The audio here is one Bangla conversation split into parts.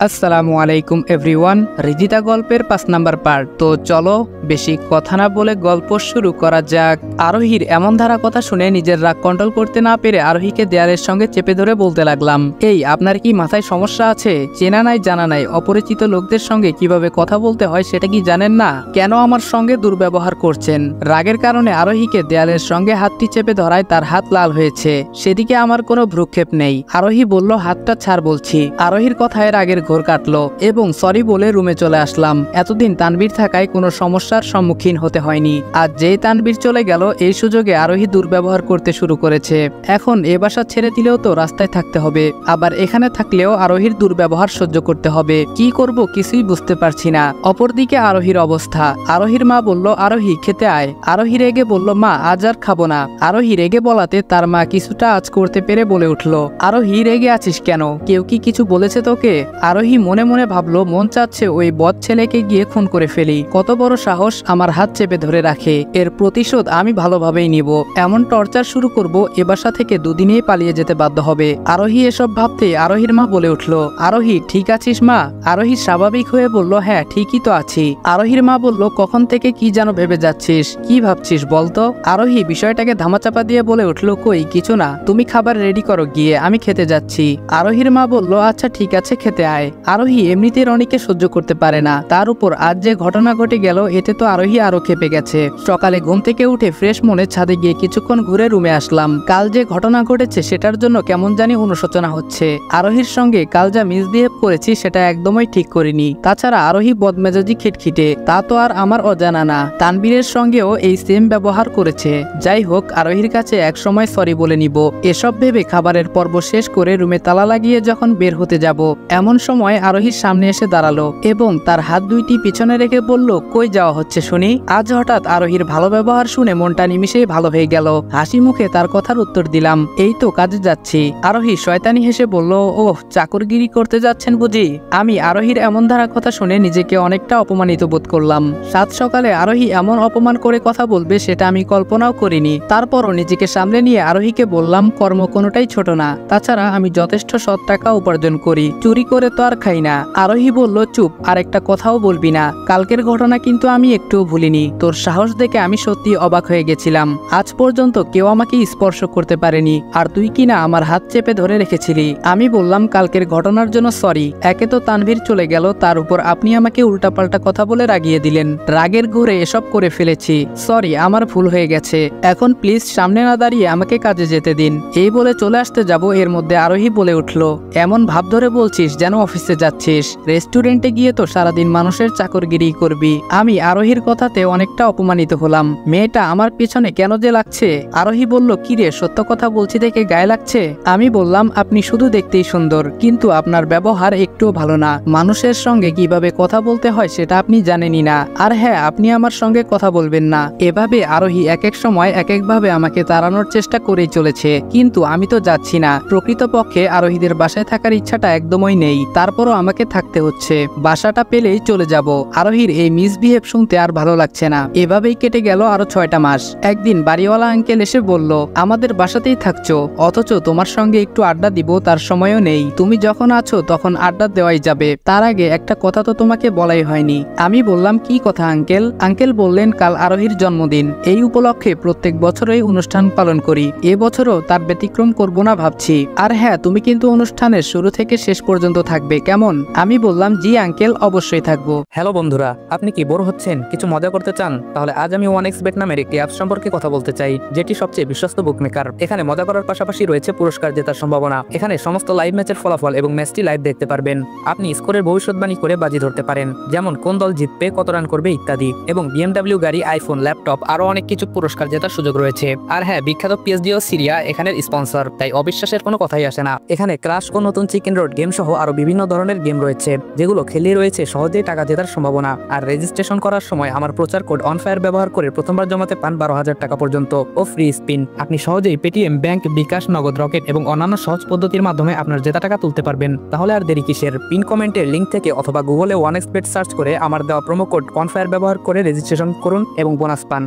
আসসালামু আলাইকুম এভরিওয়ান। রিজিতা গল্পের 5 নাম্বার পার্ট। তো চলো বেশি কথা না বলে গল্প শুরু করা যাক। আরোহীর এমন ধারা কথা শুনে নিজের রাগ কন্ট্রোল করতে না পেরে আরোহীকে দেয়ালের সঙ্গে চেপে ধরে বলতে লাগলাম, এই আপনার কি মাথায় সমস্যা আছে? চেনা নাই জানা নাই অপরিচিত লোকদের সঙ্গে কিভাবে কথা বলতে হয় সেটা কি জানেন না? কেন আমার সঙ্গে দুর্ব্যবহার করছেন? রাগের কারণে আরোহীকে দেয়ালের সঙ্গে হাতটি চেপে ধরায় তার হাত লাল হয়েছে। সেদিকে আমার কোনো ভ্রুক্ষেপ নেই। আরোহী বলল, হাতটা ছাড় বলছি। আরোহীর কথায় রাগের ঘোর কাটলো এবং সরি বলে রুমে চলে আসলাম। এতদিন তানবীর থাকায় কোনো সমস্যার সম্মুখীন হতে হয়নি। আজ যেই তানবীর চলে গেল এই সুযোগে আরোহী দুর্ব্যবহার করতে শুরু করেছে। এখন এ বাসা ছেড়ে দিলেও তো রাস্তায় থাকতে হবে, আবার এখানে থাকলেও আরোহীর দুর্ব্যবহার সহ্য করতে হবে। কি করব কিছুই বুঝতে পারছি না। অপরদিকে আরোহীর অবস্থা। আরোহীর মা বলল, আরোহী খেতে আয়। আরোহী রেগে বলল, মা আজ আর খাবো না। আরোহী রেগে বলাতে তার মা কিছুটা আজ করতে পেরে বলে উঠল, আরোহী রেগে আছিস কেন? কেউ কি কিছু বলেছে তোকে? আরোহী মনে মনে ভাবলো, মন চাচ্ছে ওই বদ ছেলেকে গিয়ে খুন করে ফেলি। কত বড় সাহস আমার হাত চেপে ধরে রাখে। এর প্রতিশোধ আমি ভালোভাবেই নিব। এমন টর্চার শুরু করব, এ বাসা থেকে দুদিনেই পালিয়ে যেতে বাধ্য হবে। আরোহী এসব ভাবতে আরোহীর মা বলে উঠল, আরোহী ঠিক আছিস মা? আরোহী স্বাভাবিক হয়ে বলল, হ্যাঁ ঠিকই তো আছি। আরোহীর মা বলল, কখন থেকে কি যেন ভেবে যাচ্ছিস? কি ভাবছিস বলতো? আরোহী বিষয়টাকে ধামাচাপা দিয়ে বলে উঠল, কই কিছু না, তুমি খাবার রেডি করো গিয়ে, আমি খেতে যাচ্ছি। আরোহীর মা বলল, আচ্ছা ঠিক আছে খেতে আয়। আরোহী এমনিতেই রনিকে সহ্য করতে পারে না, তার উপর আজ যে ঘটনা ঘটে গেল এতে তো আরোহী আরো খেপে গেছে। সকালে ঘুম থেকে উঠে ফ্রেশ মনে ছাদে গিয়ে কিছুক্ষণ ঘুরে রুমে আসলাম। কাল যে ঘটনা ঘটেছে সেটার জন্য কেমন জানি অনুশোচনা হচ্ছে। আরোহীর সঙ্গে কাল যা মিসবিহেভ করেছি সেটা একদমই ঠিক করিনি। তাছাড়া আরোহী বদমেজাজি খিটখিটে, তা তো আর আমার অজানা না। তানবীরের সঙ্গেও এই সেম ব্যবহার করেছে। যাই হোক, আরোহীর কাছে এক সময় সরি বলে নিব। এসব ভেবে খাবারের পর্ব শেষ করে রুমে তালা লাগিয়ে যখন বের হতে যাব, এমন সময় আরোহীর সামনে এসে দাঁড়ালো এবং তার হাত দুইটি পিছনে রেখে বলল, কই যাওয়া হচ্ছে শুনি? আজ হঠাৎ আরোহীর ভালো ব্যবহার শুনে মনটা নিমিশেই ভালো হয়ে গেল। হাসি মুখে তার কথার উত্তর দিলাম, এই তো কাজে যাচ্ছি। আরোহী শয়তানি হেসে বলল, ওহ চাকরগিরি করতে যাচ্ছেন বুঝি? আমি আরোহীর এমন ধারা কথা শুনে নিজেকে অনেকটা অপমানিত বোধ করলাম। সাত সকালে আরোহী এমন অপমান করে কথা বলবে সেটা আমি কল্পনাও করিনি। তারপরও নিজেকে সামলে নিয়ে আরোহীকে বললাম, কর্ম কোনোটাই ছোট না, তাছাড়া আমি যথেষ্ট সৎ টাকা উপার্জন করি, চুরি করে তো আর খাই না। আরোহী বলল, চুপ, আর একটা কথাও বলবি না। কালকের ঘটনা কিন্তু আমি একটুও ভুলিনি। তোর সাহস দেখে আমি সত্যি অবাক হয়ে গেছিলাম। আজ পর্যন্ত কেউ আমাকে স্পর্শ করতে পারেনি, আর তুই কিনা আমার হাত চেপে ধরে রেখেছিলি। আমি বললাম, কালকের ঘটনার জন্য সরি। একে তো তানভীর চলে গেল, তার উপর আপনি আমাকে উল্টাপাল্টা কথা বলে রাগিয়ে দিলেন। রাগের ঘোরে এসব করে ফেলেছি। সরি, আমার ভুল হয়ে গেছে। এখন প্লিজ সামনে না দাঁড়িয়ে আমাকে কাজে যেতে দিন। এই বলে চলে আসতে যাব, এর মধ্যে আরোহী বলে উঠল, এমন ভাব ধরে বলছিস যেন অফিসে যাচ্ছিস। রেস্টুরেন্টে গিয়ে তো সারাদিন মানুষের চাকরগিরি করবি। আমি আরোহীর কথাতে অনেকটা অপমানিত হলাম। মেয়েটা আমার পিছনে কেন যে লাগছে? আরোহী বলল, কিরে সত্য কথা বলছি দেখে গায়ে লাগছে? আমি বললাম, আপনি শুধু দেখতেই সুন্দর, কিন্তু আপনার ব্যবহার একটুও ভালো না। মানুষের সঙ্গে কিভাবে কথা বলতে হয় সেটা আপনি জানেনই না। আর হ্যাঁ, আপনি আমার সঙ্গে কথা বলবেন না। এভাবে আরোহী এক এক সময় এক একভাবে আমাকে তাড়ানোর চেষ্টা করেই চলেছে, কিন্তু আমি তো যাচ্ছি না। প্রকৃতপক্ষে আরোহীদের বাসায় থাকার ইচ্ছাটা একদমই নেই, তারপরও আমাকে থাকতে হচ্ছে। বাসাটা পেলেই চলে যাব। আরোহীর এই মিসবিহেভ শুনতে আর ভালো লাগছে না। এভাবেই কেটে গেল আরো 6টা মাস। একদিন বাড়িওয়ালা আঙ্কেল এসে বলল, আমাদের বাসাতেই থাকছো, অথচ তোমার সঙ্গে একটু আড্ডা দিব তার সময়ও নেই। তুমি যখন আছো তখন আড্ডা দেওয়াই যাবে, তার আগে একটা কথা তো তোমাকে বলাই হয়নি। আমি বললাম, কি কথা আঙ্কেল? আঙ্কেল বললেন, কাল আরোহীর জন্মদিন। এই উপলক্ষে প্রত্যেক বছরই অনুষ্ঠান পালন করি, এবছরও তার ব্যতিক্রম করব না ভাবছি। আর হ্যাঁ, তুমি কিন্তু অনুষ্ঠানের শুরু থেকে শেষ পর্যন্ত থাকবে, কেমন? আমি বললাম, জি আঙ্কেল, অবশ্যই থাকবো। হ্যালো বন্ধুরা, আপনি কি বোর হচ্ছেন, কিছু মজা করতে চান? তাহলে আজ আমি 1xBet নামের একটি অ্যাপ সম্পর্কে কথা বলতে চাই, যেটি সবচেয়ে বিশ্বস্ত বুকমেকার। এখানে মজা করার পাশাপাশি রয়েছে পুরস্কার জেতার সম্ভাবনা। এখানে সমস্ত লাইভ ম্যাচের ফলাফল এবং ম্যাচটি লাইভ দেখতে পারবেন। আপনি স্কোরের ভবিষ্যৎবাণী করে বাজি ধরতে পারেন, যেমন কোন দল জিতবে, কত রান করবে ইত্যাদি। এবং BMW গাড়ি, আইফোন, ল্যাপটপ আরো অনেক কিছু পুরস্কার জেতার সুযোগ রয়েছে। আর হ্যাঁ, বিখ্যাত PSG ও সিরিয়া এখানের স্পন্সর, তাই অবিশ্বাসের কোনো কথাই আসে না। এখানে ক্রাশ ও নতুন চিকেন রোড গেম সহ আরো বিভিন্ন ধরনের গেম রয়েছে, যেগুলো খেলে রয়েছে সহজেই টাকা জেতার সম্ভাবনা। আর রেজিস্ট্রেশন করার সময় আমার প্রচার কোড অনফায়ার ব্যবহার করে প্রথমবার জমাতে পান 12,000 টাকা পর্যন্ত ও ফ্রি স্পিন। আপনি সহজেই পেটিএম, ব্যাংক, বিকাশ, নগদ, রকেট এবং অন্যান্য সহজ পদ্ধতির মাধ্যমে আপনার জেতা টাকা তুলতে পারবেন। তাহলে আর দেরি কিসের? পিন কমেন্টের লিঙ্ক থেকে অথবা গুগলে 1xBet সার্চ করে আমার দেওয়া প্রোমো কোড অনফায়ার ব্যবহার করে রেজিস্ট্রেশন করুন এবং বোনাস পান।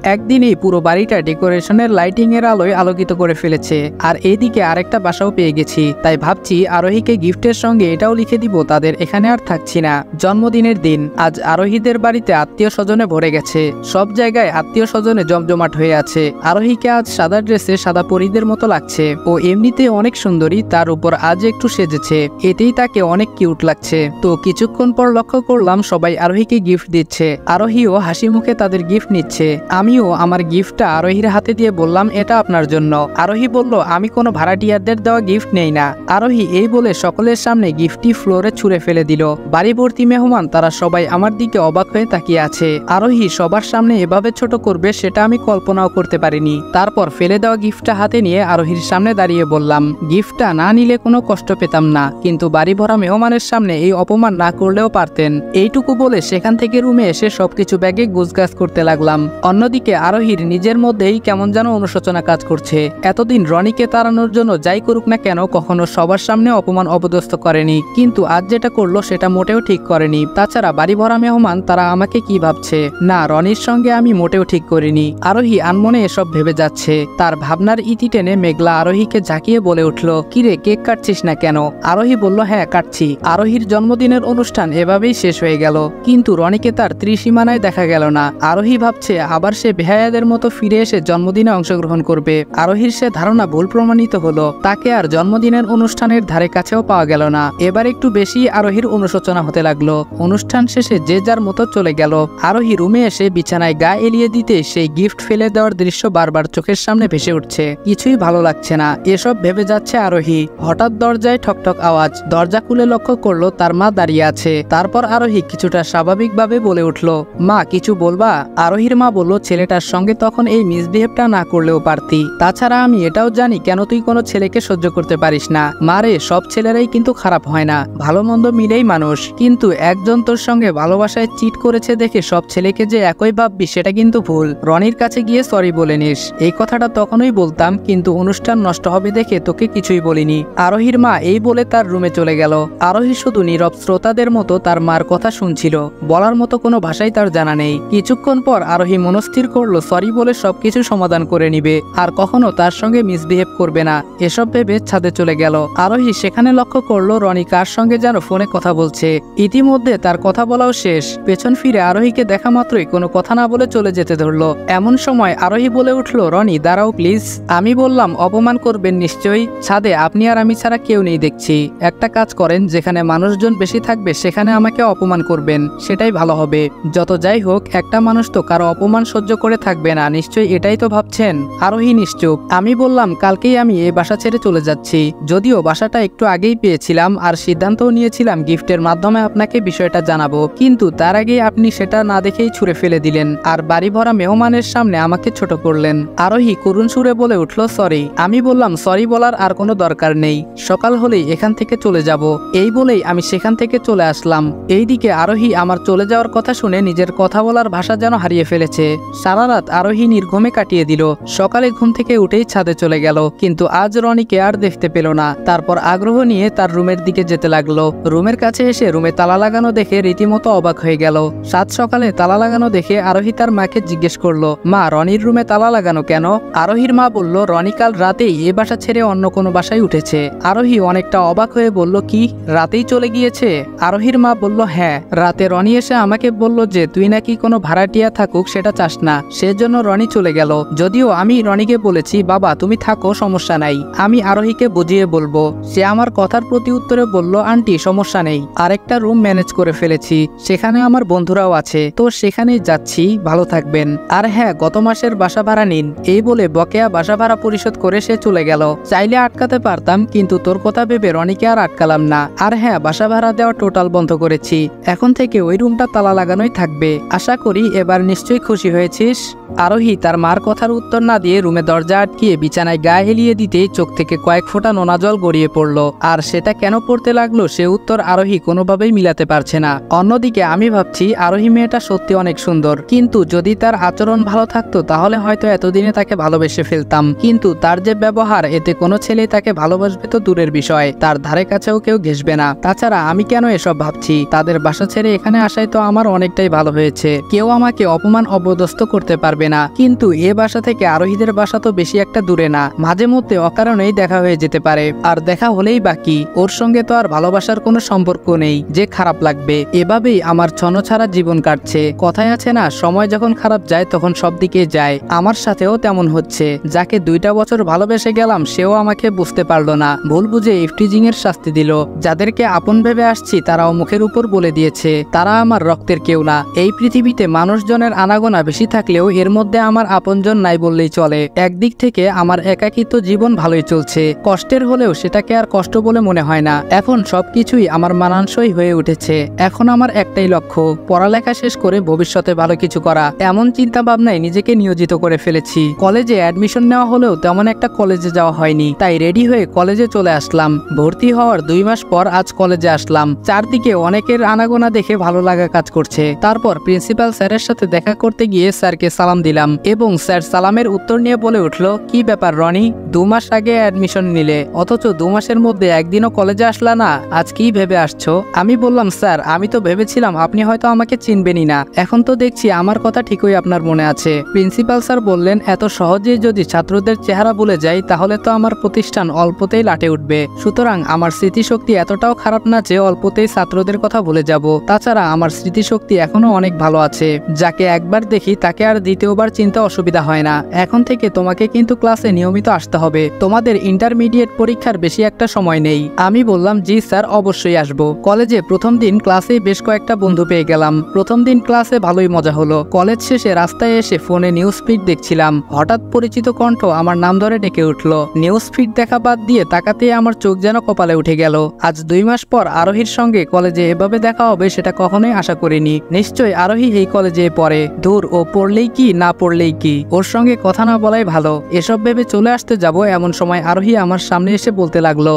একদিনেই পুরো বাড়িটা ডেকোরেশনের লাইটিং এর আলোয় আলোকিত করে ফেলেছে। আর এইদিকে আরেকটা বাসাও পেয়ে গেছি, তাই ভাবছি আরোহীকে গিফটের সঙ্গে এটাও লিখে দিব তাদের এখানে আর থাকছি না। জন্মদিনের দিন আজ আরোহীদের বাড়িতে আত্মীয় স্বজনে ভরে গেছে, সব জায়গায় আত্মীয় স্বজনে জমজমাট হয়ে আছে। আরোহীকে আজ সাদা ড্রেসে সাদা পরীদের মতো লাগছে, ও এমনিতে অনেক সুন্দরী, তার উপর আজ একটু সেজেছে, এতেই তাকে অনেক কিউট লাগছে। তো কিছুক্ষণ পর লক্ষ্য করলাম সবাই আরোহীকে গিফট দিচ্ছে, আরোহীও হাসি মুখে তাদের গিফট নিচ্ছে। আমিও আমার গিফটটা আরোহীর হাতে দিয়ে বললাম এটা আপনার জন্য। আরোহী বলল আমি কোনো ভাড়াটিয়াদের দেওয়া গিফট নেই না। আরোহী এই বলে সকলের সামনে গিফটটি ফ্লোরে ছুঁড়ে ফেলে দিল। বাড়ি ভর্তি মেহমান, তারা সবাই আমার দিকে অবাক হয়ে তাকিয়ে আছে। আরোহী সবার সামনে এভাবে ছোট করবে সেটা আমি কল্পনাও করতে পারিনি। তারপর ফেলে দেওয়া গিফটটা হাতে নিয়ে আরোহীর সামনে দাঁড়িয়ে বললাম গিফটটা না নিলে কোনো কষ্ট পেতাম না, কিন্তু বাড়ি ভরা মেহমানের সামনে এই অপমান না করলেও পারতেন। এইটুকু বলে সেখান থেকে রুমে এসে সবকিছু ব্যাগে গুছগাছ করতে লাগলাম। অন্যদিকে আরোহীর নিজের মধ্যেই কেমন যেন অনুশোচনা কাজ করছে। এতদিন রনিকে তাড়ানোর জন্য যাই করুক না কেন কখনো সবার সামনে অপমান অপদস্থ করেনি, কিন্তু আজ যেটা করলো সেটা মোটেও ঠিক করেনি। তাছাড়া বাড়ি ভরা মেহমান, তারা আমাকে কি ভাবছে? না, রনির সঙ্গে আমি মোটেও ঠিক করিনি। আরোহী আনমনে এসব ভেবে যাচ্ছে। তার ভাবনার ইতি টেনে মেঘলা আরোহীকে ঝাঁকিয়ে বলে উঠল কিরে, কেক কাটছিস না কেন? আরোহী বলল হ্যাঁ কাটছি। আরোহীর জন্মদিনের অনুষ্ঠান এভাবেই শেষ হয়ে গেল, কিন্তু রনিকে তার ত্রিসীমানায় দেখা গেল না। আরোহী ভাবছে আবার সে বেহায়াদের মতো ফিরে এসে জন্মদিনে অংশগ্রহণ করবে। আরোহীর সে ধারণা ভুল প্রমাণিত হলো, তাকে আর জন্মদিনের অনুষ্ঠানের ধারে কাছেও পাওয়া গেল না। এবার একটু বেশি আরোহীর অনুশোচনা হতে লাগলো। অনুষ্ঠান শেষে যে যার মতো চলে গেল। আরোহী রুমে এসে বিছানায় গা এলিয়ে দিতে সেই গিফট ফেলে দেওয়ার দৃশ্য বারবার চোখের সামনে ভেসে উঠছে। কিছুই ভালো লাগছে না, এসব ভেবে যাচ্ছে আরোহী। হঠাৎ দরজায় ঠকঠক আওয়াজ। দরজা খুলে লক্ষ্য করলো তার মা দাঁড়িয়ে আছে। তারপর আরোহী কিছুটা স্বাভাবিকভাবে বলে উঠল মা কিছু বলবা? আরোহীর মা বলল ছেলেটার সঙ্গে তখন এই মিসবিহেভটা না করলেও পারতি। তাছাড়া আমি এটাও জানি কেন তুই কোনো ছেলেকে সহ্য করতে পারিস না। মারে, সব ছেলেরাই কিন্তু খারাপ হয় না, ভালো মন্দ মিলেই মানুষ, কিন্তু একজন তোর সঙ্গে ভালোবাসায় চিট করেছে দেখে সব ছেলেকে যে একই ভাববি সেটা কিন্তু ভুল। রনির কাছে গিয়ে সরি বলে নিস। এই কথাটা তখনই বলতাম, কিন্তু অনুষ্ঠান নষ্ট হবে দেখে তোকে কিছুই বলিনি। আরোহীর মা এই বলে তার রুমে চলে গেল। আরোহী শুধু নীরব শ্রোতাদের মতো তার মার কথা শুনছিল, বলার মতো কোনো ভাষাই তার জানা নেই। কিছুক্ষণ পর আরোহী মনস্থির করলো সরি বলে সবকিছু সমাধান করে নিবে, আর কখনো তার সঙ্গে মিসবিহেভ করবে না। এসব ভেবে ছাদে চলে গেল। আরোহী সেখানে লক্ষ্য করলো রনি কার সঙ্গে যেন ফোনে কথা বলছে। ইতিমধ্যে তার কথা বলাও শেষ। পেছন ফিরে আরোহীকে দেখা মাত্রই কোনো কথা না বলে চলে যেতে ধরলো। এমন সময় আরোহী বলে উঠল রনি দাঁড়াও প্লিজ। আমি বললাম অপমান করবেন নিশ্চয়ই, ছাদে আপনি আর আমি ছাড়া কেউ নেই দেখছি। একটা কাজ করেন, যেখানে মানুষজন বেশি থাকবে সেখানে আমাকে অপমান করবেন, সেটাই ভালো হবে। যত যাই হোক একটা মানুষ তো কারো অপমান সহ্য করে থাকবে না, নিশ্চয়ই এটাই তো ভাবছেন। আরোহী নিশ্চুপ। আমি বললাম কালকেই আমি এই বাসা ছেড়ে চলে যাচ্ছি, যদিও বাসাটা একটু আগেই পেয়েছিলাম আর সিদ্ধান্তও নিয়েছিলাম গিফটের মাধ্যমে আপনাকে বিষয়টা জানাবো, কিন্তু তার আগেই আপনি সেটা না দেখেই ছুঁড়ে ফেলে দিলেন আর বাড়ি ভরা মেহমানের সামনে আমাকে ছোট করলেন। আরোহী করুণ সুরে বলে উঠল সরি। আমি বললাম সরি বলার আর কোনো দরকার নেই, সকাল হলেই এখান থেকে চলে যাব। এই বলেই আমি সেখান থেকে চলে আসলাম। এইদিকে আরোহী আমার চলে যাওয়ার কথা শুনে নিজের কথা বলার ভাষা যেন হারিয়ে ফেলেছে। সারা রাত আরোহী নির্ঘুমে কাটিয়ে দিল। সকালে ঘুম থেকে উঠেই ছাদে চলে গেল, কিন্তু আজ রনিকে আর দেখতে পেল না। তারপর আগ্রহ নিয়ে তার রুমের দিকে যেতে লাগলো। রুমের কাছে এসে রুমে তালা লাগানো দেখে রীতিমতো অবাক হয়ে গেল। সাত সকালে তালা লাগানো দেখে আরোহী তার মাকে জিজ্ঞেস করলো মা রনির রুমে তালা লাগানো কেন? আরোহীর মা বলল রনি কাল রাতেই এ বাসা ছেড়ে অন্য কোনো বাসায় উঠেছে। আরোহী অনেকটা অবাক হয়ে বলল কি, রাতেই চলে গিয়েছে? আরোহীর মা বলল হ্যাঁ, রাতে রনি এসে আমাকে বলল যে তুই নাকি কোনো ভাড়াটিয়া থাকুক সেটা চাস না, সেজন্য রনি চলে গেল। যদিও আমি রনিকে বলেছি বাবা তুমি থাকো, সমস্যা নাই, আমি আরোহীকে বুঝিয়ে বলবো। সে আমার কথার প্রতি উত্তরে বলল আন্টি সমস্যা নেই, আরেকটা রুম ম্যানেজ করে ফেলেছি, সেখানে আমার বন্ধুরাও আছে, তো সেখানেই যাচ্ছি, ভালো থাকবেন। আর হ্যাঁ গত মাসের বাসা ভাড়া নিন। এই বলে বকেয়া বাসা ভাড়া পরিশোধ করে সে চলে গেল। চাইলে আটকাতে পারতাম, কিন্তু তোর কথা ভেবে রনিকে আর আটকালাম না। আর হ্যাঁ বাসা ভাড়া দেওয়া টোটাল বন্ধ করেছি, এখন থেকে ওই রুমটা তালা লাগানোই থাকবে। আশা করি এবার নিশ্চয়ই খুশি হয়েছিস। আরোহী তার মার কথার উত্তর না দিয়ে রুমে দরজা আটকিয়ে বিছানায় গা এলিয়ে দিতেই চোখ থেকে কয়েক ফোঁটা নোনা জল গড়িয়ে পড়ল। আর সেটা কেন পড়তে লাগলো সে উত্তর আরোহী কোনোভাবেই মিলাতে পারছে না। অন্যদিকে আমি ভাবছি আরোহী মেয়েটা সত্যি অনেক সুন্দর, কিন্তু যদি তার আচরণ ভালো থাকতো তাহলে হয়তো এতদিনে তাকে ভালোবেসে ফেলতাম, কিন্তু তার যে ব্যবহার, এতে কোনো ছেলেই তাকে ভালোবাসবে তো দূরের বিষয়, তার ধারে কাছেও কেউ ঘেসবে না। তাছাড়া আমি কেন এসব ভাবছি? তাদের বাসা ছেড়ে এখানে আসায় তো আমার অনেকটাই ভালো হয়েছে। কেউ আমাকে অপমান অপদস্থ করতে পারবে না। কিন্তু এ বাসা থেকে আরোহীদের বাসা তো বেশি একটা দূরে না, মাঝে মধ্যে অকারণেই দেখা হয়ে যেতে পারে। আর দেখা হলেই বাকি, ওর সঙ্গে তো আর ভালোবাসার কোনো সম্পর্ক নেই যে খারাপ লাগবে। এভাবেই আমার ছনছাড়া জীবন কাটছে। কথায় আছে না, সময় যখন খারাপ যায় তখন সব দিকে যায়। আমার সাথেও তেমন হচ্ছে। যাকে 2টা বছর ভালোবেসে গেলাম সেও আমাকে বুঝতে পারলো না, ভুল বুঝে ইফটিজিং এর শাস্তি দিল। যাদেরকে আপন ভেবে আসছি তারাও মুখের উপর বলে দিয়েছে তারা আমার রক্তের কেউ না। এই পৃথিবীতে মানুষজনের আনাগোনা বেশি থাকলেও এর মধ্যে আমার আপনজন নাই বললেই চলে। একদিক থেকে আমার একাকিত্ব জীবন ভালোই চলছে, কষ্টের হলেও সেটাকে আর কষ্ট বলে মনে হয় না। এখন সবকিছুই আমার মানানসই হয়ে উঠেছে। এখন আমার একটাই লক্ষ্য, পড়ালেখা শেষ করে ভবিষ্যতে ভালো কিছু করা। এমন চিন্তা ভাবনায় নিজেকে নিয়োজিত করে ফেলেছি। কলেজে অ্যাডমিশন নেওয়া হলেও তেমন একটা কলেজে যাওয়া হয়নি, তাই রেডি হয়ে কলেজে চলে আসলাম। ভর্তি হওয়ার 2 মাস পর আজ কলেজে আসলাম। চারদিকে অনেকের আনাগোনা দেখে ভালো লাগা কাজ করছে। তারপর প্রিন্সিপাল স্যারের সাথে দেখা করতে গিয়ে স্যারকে সালাম দিলাম এবং স্যার সালামের উত্তর নিয়ে বলে উঠল, কি ব্যাপার রনি, 2 মাস আগে অ্যাডমিশন নিলে অথচ 2 মাসের মধ্যে একদিনও কলেজে আসলা না, আজ কি ভেবে আসছো? আমি বললাম, স্যার আমি তো ভেবেছিলাম আপনি হয়তো আমাকে চিনবেনই না, এখন তো দেখছি আমার কথা ঠিকই আপনার মনে আছে। প্রিন্সিপাল স্যার বললেন, এত সহজেই যদি ছাত্রদের চেহারা ভুলে যাই তাহলে তো আমার প্রতিষ্ঠান অল্পতেই লাটে উঠবে। সুতরাং আমার স্মৃতিশক্তি এতটাও খারাপ না যে অল্পতেই ছাত্রদের কথা ভুলে যাব। তাছাড়া আমার স্মৃতিশক্তি এখনো অনেক ভালো আছে। যাকে একবার দেখি তাকে আর দ্বিতীয়বার চিনতে অসুবিধা হয় না। এখন থেকে তোমাকে কিন্তু ক্লাসে নিয়মিত আসতে হবে। তোমাদের ইন্টারমিডিয়েট পরীক্ষার বেশি একটা সময় নেই। আমি বললাম, জি স্যার অবশ্যই আসবো। কলেজে প্রথম দিন ক্লাসে বেশ কয়েকটা বন্ধু পেয়ে গেলাম। প্রথম দিন ক্লাসে ভালোই মজা হলো। কলেজ শেষে রাস্তায় এসে ফোনে নিউজ ফিড দেখছিলাম, হঠাৎ পরিচিত কণ্ঠ আমার নাম ধরে ডেকে উঠলো। নিউজ ফিড দেখা বাদ দিয়ে তাকাতেই আমার চোখ যেন কপালে উঠে গেল। আজ 2 মাস পর আরোহীর সঙ্গে কলেজে এভাবে দেখা হবে সেটা কখনোই আশা করিনি। নিশ্চয় আরোহী এই কলেজে পড়ে। দূর, ও পড়লেই কি না পড়লেই কি, ওর সঙ্গে কথা না বলাই ভালো। এসব ভেবে চলে আসতে যাব এমন সময় আরোহী আমার সামনে এসে বলতে লাগলো,